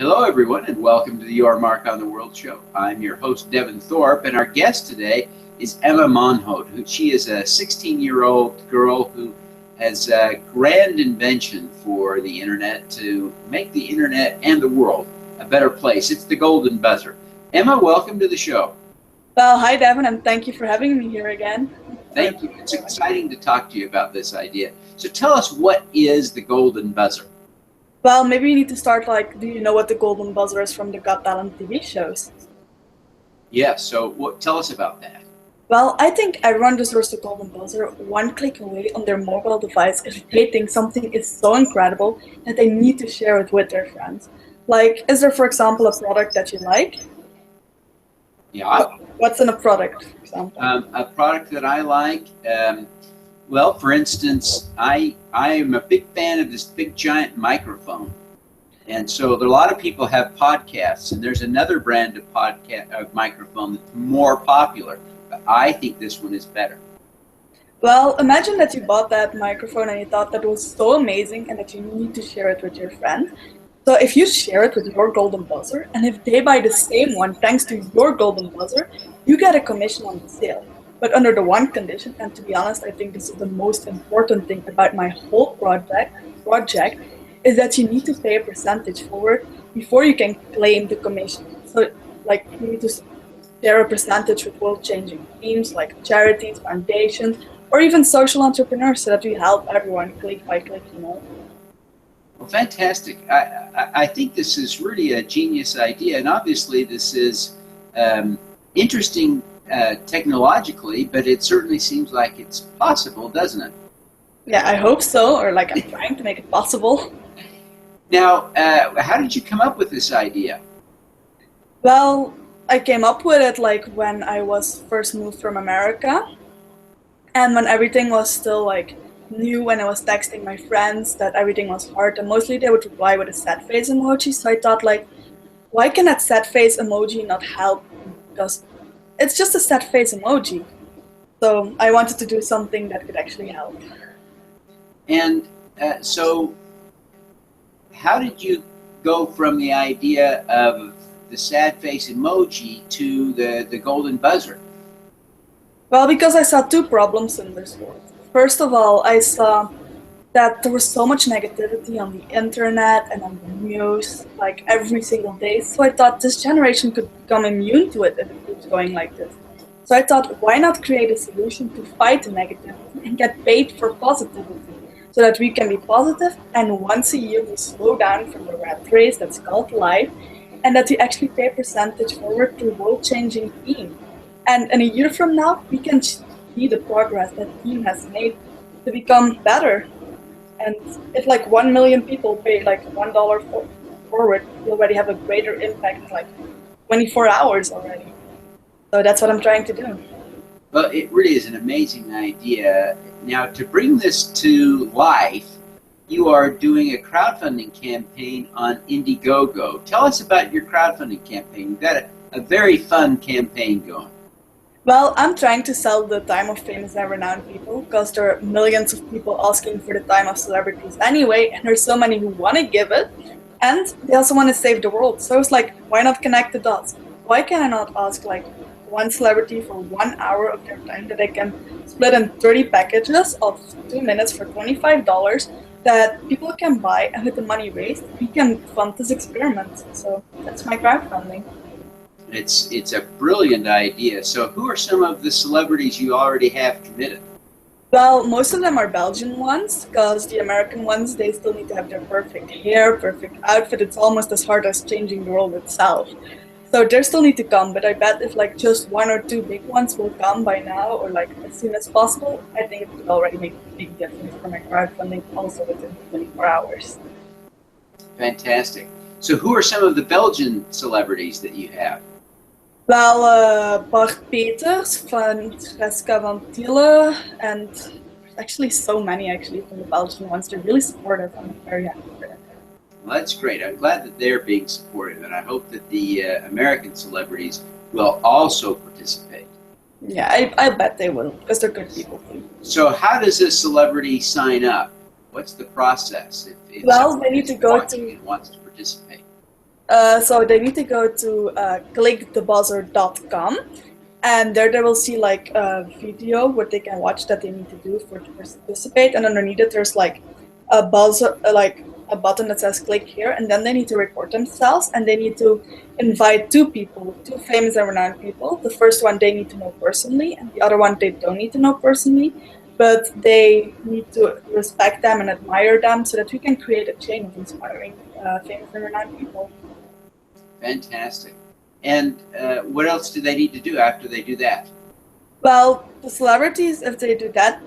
Hello, everyone, and welcome to the Your Mark on the World show. I'm your host, Devin Thorpe, and our guest today is Emma Maenhout. She is a 16-year-old girl who has a grand invention for the internet to make the internet and the world a better place. It's the golden buzzer. Emma, welcome to the show. Well, hi, Devin, and thank you for having me here again. Thank you. It's exciting to talk to you about this idea. So tell us, what is the golden buzzer? Well, maybe you need to start do you know what the golden buzzer is from the Got Talent TV shows? Yes, so tell us about that. Well, I think everyone deserves the golden buzzer one click away on their mobile device if they think something is so incredible that they need to share it with their friends. Like, is there, for example, a product that you like? Yeah. What's in a product, for example? A product that I like, well, for instance, I am a big fan of this big giant microphone. And so a lot of people have podcasts, and there's another brand of microphone that's more popular. But I think this one is better. Well, imagine that you bought that microphone and you thought that it was so amazing and that you need to share it with your friend. So if you share it with your golden buzzer, and if they buy the same one thanks to your golden buzzer, you get a commission on the sale. But under the one condition, and to be honest, I think this is the most important thing about my whole project, is that you need to pay a percentage forward before you can claim the commission. So, you need to share a percentage with world-changing themes like charities, foundations, or even social entrepreneurs, so that we help everyone click by click, Well, fantastic. I think this is really a genius idea, and obviously this is interesting technologically, but it certainly seems like it's possible, doesn't it? Yeah, I hope so, or I'm trying to make it possible. Now, how did you come up with this idea? Well, I came up with it when I was first moved from America, and when everything was still new, when I was texting my friends that everything was hard, and mostly they would reply with a sad face emoji. So I thought, why can that sad face emoji not help? Because it's just a sad face emoji. So I wanted to do something that could actually help. And so how did you go from the idea of the sad face emoji to the golden buzzer? Well, because I saw two problems in this world. First of all, I saw that there was so much negativity on the internet and on the news, every single day. So I thought this generation could become immune to it if it keeps going like this. So I thought, why not create a solution to fight the negativity and get paid for positivity, so that we can be positive, and once a year we slow down from the rat race that's called life, and that we actually pay a percentage forward to world-changing theme. And in a year from now, we can see the progress that team has made to become better. And if 1 million people pay $1 forward, we already have a greater impact, 24 hours already. So that's what I'm trying to do. Well, it really is an amazing idea. Now, to bring this to life, you are doing a crowdfunding campaign on Indiegogo. Tell us about your crowdfunding campaign. You've got a very fun campaign going. Well, I'm trying to sell the time of famous and renowned people, because there are millions of people asking for the time of celebrities anyway, and there's so many who want to give it, and they also want to save the world. So it's why not connect the dots? Why can I not ask one celebrity for 1 hour of their time that they can split in 30 packages of 2 minutes for $25 that people can buy, and with the money raised, we can fund this experiment. So that's my crowdfunding. It's a brilliant idea. So who are some of the celebrities you already have committed? Well, most of them are Belgian ones, because the American ones, they still need to have their perfect hair, perfect outfit. It's almost as hard as changing the world itself. So they still need to come, but I bet if just one or two big ones will come by now, or as soon as possible, I think it would already make a big difference for my crowdfunding, also within 24 hours. Fantastic. So who are some of the Belgian celebrities that you have? Well, Bart Peters, Francesca van Tiele, and actually so many from the Belgian ones. They're really supportive. I'm very happy for them. Well, that's great. I'm glad that they're being supportive, and I hope that the American celebrities will also participate. Yeah, I bet they will, because they're good people too. So how does a celebrity sign up? What's the process if well, they need to go wants to participate? So they need to go to clickthebuzzer.com, and there they will see like a video what they can watch that they need to do for to participate. And underneath it, there's like a buzzer, like a button that says click here, and then they need to record themselves, and they need to invite two people, two famous and renowned people. The first one they need to know personally, and the other one they don't need to know personally, but they need to respect them and admire them so that we can create a chain of inspiring famous and renowned people. Fantastic. And what else do they need to do after they do that? Well, the celebrities, if they do that,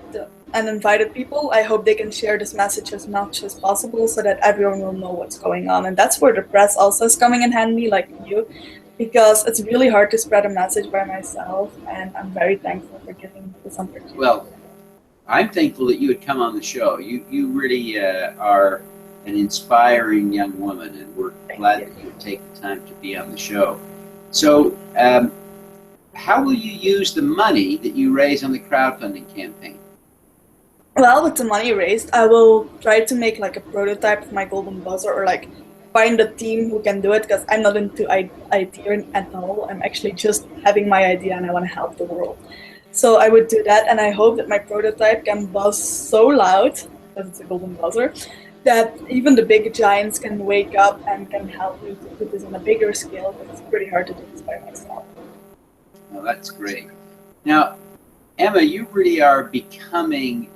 and invited people, I hope they can share this message as much as possible so that everyone will know what's going on. And that's where the press also is coming in handy, like you, because it's really hard to spread a message by myself, and I'm very thankful for giving this opportunity. Well, I'm thankful that you would come on the show. You really are an inspiring young woman, and we're glad that you would take the time to be on the show. So, how will you use the money that you raise on the crowdfunding campaign? Well, with the money raised, I will try to make like a prototype of my golden buzzer, or like find a team who can do it, because I'm not into idea at all. I'm actually just having my idea and I want to help the world. So I would do that, and I hope that my prototype can buzz so loud, because it's a golden buzzer, that even the big giants can wake up and can help me to put this on a bigger scale, but it's pretty hard to do this by myself. Well, that's great. Now, Emma, you really are becoming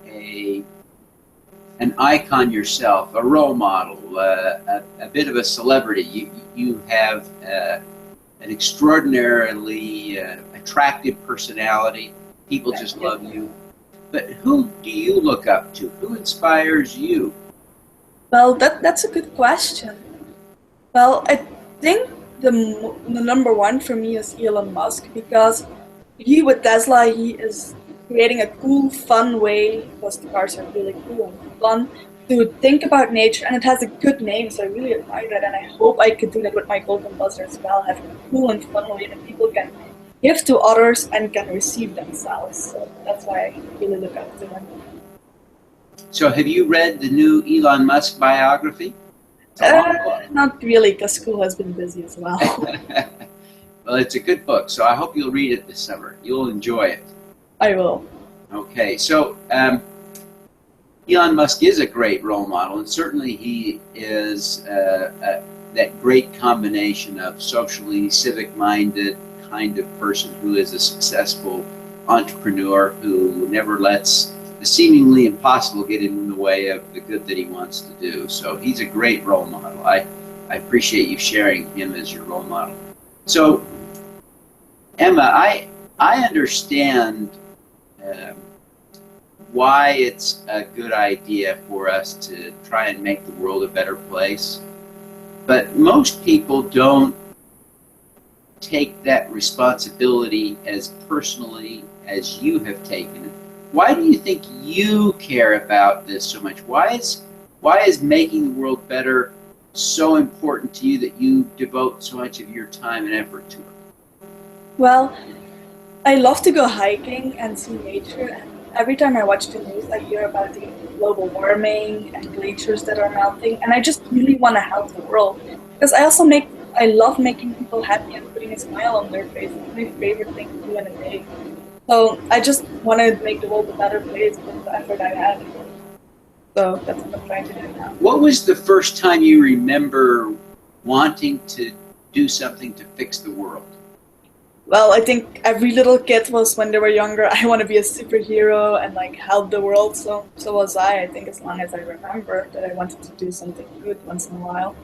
an icon yourself, a role model, a bit of a celebrity. You have an extraordinarily attractive personality. People just love you. But who do you look up to? Who inspires you? Well, that's a good question. Well, I think the number one for me is Elon Musk, because he with Tesla, he is creating a cool, fun way, because the cars are really cool and fun, to think about nature, and it has a good name, so I really admire that, and I hope I could do that with my golden buzzer as well, have a cool and fun way that people can give to others and can receive themselves. So that's why I really look up to him. So have you read the new Elon Musk biography? Not really, because school has been busy as well. Well, it's a good book, so I hope you'll read it this summer. You'll enjoy it. I will. Okay, so Elon Musk is a great role model, and certainly he is that great combination of socially civic-minded kind of person who is a successful entrepreneur who never lets the seemingly impossible get in the way of the good that he wants to do. So he's a great role model. I appreciate you sharing him as your role model. So, Emma, I understand why it's a good idea for us to try and make the world a better place, but most people don't take that responsibility as personally as you have taken it. Why do you think you care about this so much? Why is making the world better so important to you that you devote so much of your time and effort to it? Well, I love to go hiking and see nature, and every time I watch the news, I hear about the global warming and glaciers that are melting, and I just really want to help the world, because I love making people happy and putting a smile on their face. It's my favorite thing to do in a day. So I just want to make the world a better place with the effort I have. So that's what I'm trying to do now. What was the first time you remember wanting to do something to fix the world? Well, I think every little kid was, when they were younger, I want to be a superhero and like help the world. So was I. I think as long as I remember that I wanted to do something good once in a while.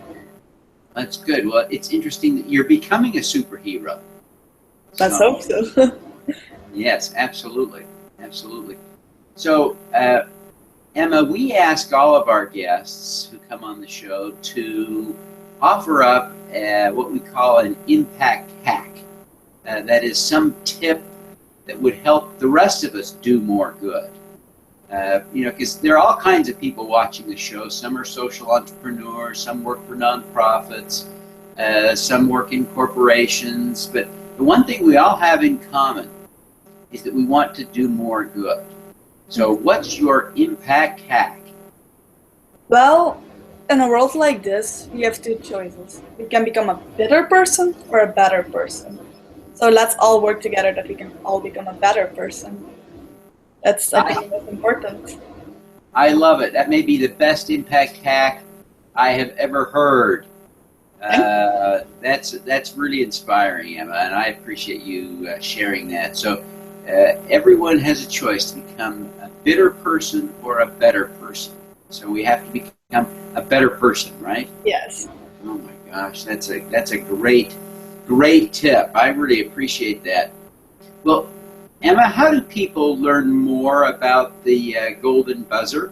That's good. Well, it's interesting that you're becoming a superhero. Let's hope so. Yes, absolutely. Absolutely. So, Emma, we ask all of our guests who come on the show to offer up what we call an impact hack. That is some tip that would help the rest of us do more good. Because there are all kinds of people watching the show. Some are social entrepreneurs, some work for nonprofits, some work in corporations. But the one thing we all have in common is that we want to do more good. So what's your impact hack? Well, in a world like this, we have two choices. We can become a bitter person or a better person. So let's all work together that we can all become a better person. That's, I think, most important. I love it. That may be the best impact hack I have ever heard. That's really inspiring, Emma, and I appreciate you sharing that. So everyone has a choice to become a bitter person or a better person. So we have to become a better person, right? Yes. Oh my gosh, that's a great tip. I really appreciate that. Well, Emma, how do people learn more about the golden buzzer?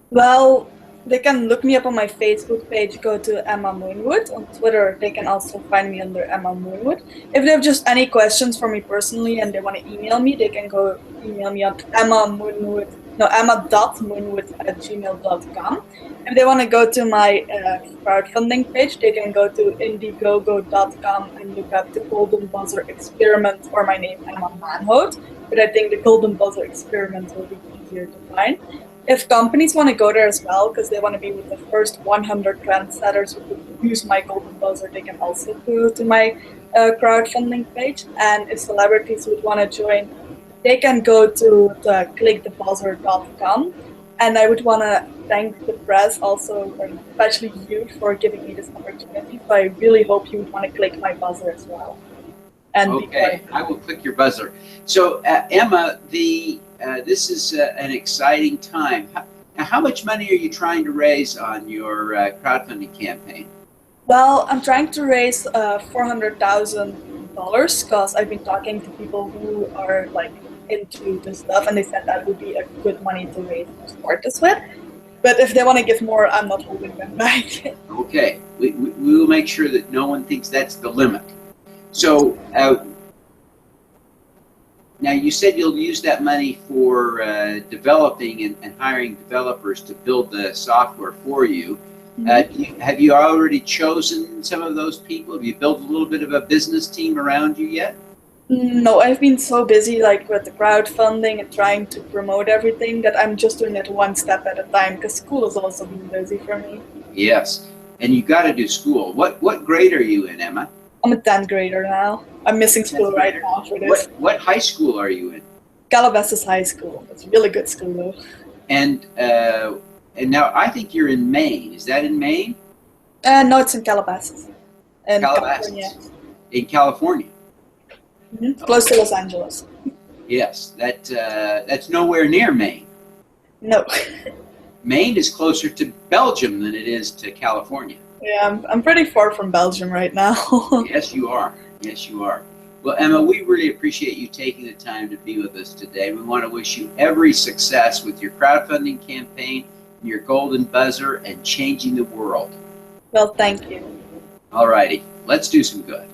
Well, they can look me up on my Facebook page, go to Emma Moonwood. On Twitter, they can also find me under Emma Moonwood. If they have just any questions for me personally and they want to email me, they can go email me at emma.moonwood@gmail.com. If they want to go to my crowdfunding page, they can go to indiegogo.com and look up the Golden Buzzer Experiment or my name, Emma Maenhout. But I think the Golden Buzzer Experiment will be easier to find. If companies want to go there as well, because they want to be with the first 100 trendsetters who use my golden buzzer, they can also go to my crowdfunding page. And if celebrities would want to join, they can go to clickthebuzzer.com. And I would want to thank the press also, especially you, for giving me this opportunity. So I really hope you would want to click my buzzer as well. And okay, I will click your buzzer. So Emma, this is an exciting time. How much money are you trying to raise on your crowdfunding campaign? Well, I'm trying to raise $400,000 because I've been talking to people who are like into this stuff, and they said that would be a good money to raise to start this with. But if they want to give more, I'm not holding them back. Okay, we will make sure that no one thinks that's the limit. So now you said you'll use that money for developing and hiring developers to build the software for you. Mm-hmm. Have you already chosen some of those people? Have you built a little bit of a business team around you yet? No, I've been so busy with the crowdfunding and trying to promote everything that I'm just doing it one step at a time because school has also been busy for me. Yes, and you got to do school. What grade are you in, Emma? I'm a 10th grader now. I'm missing school right now for this. What high school are you in? Calabasas High School. It's a really good school though. And now I think you're in Maine. Is that in Maine? No, it's in Calabasas. California. In California. Mm-hmm. Close to Los Angeles. Yes, that's nowhere near Maine. No. Maine is closer to Belgium than it is to California. Yeah, I'm pretty far from Belgium right now. Yes, you are. Yes, you are. Well, Emma, we really appreciate you taking the time to be with us today. We want to wish you every success with your crowdfunding campaign, your golden buzzer, and changing the world. Well, thank you. All righty. Let's do some good.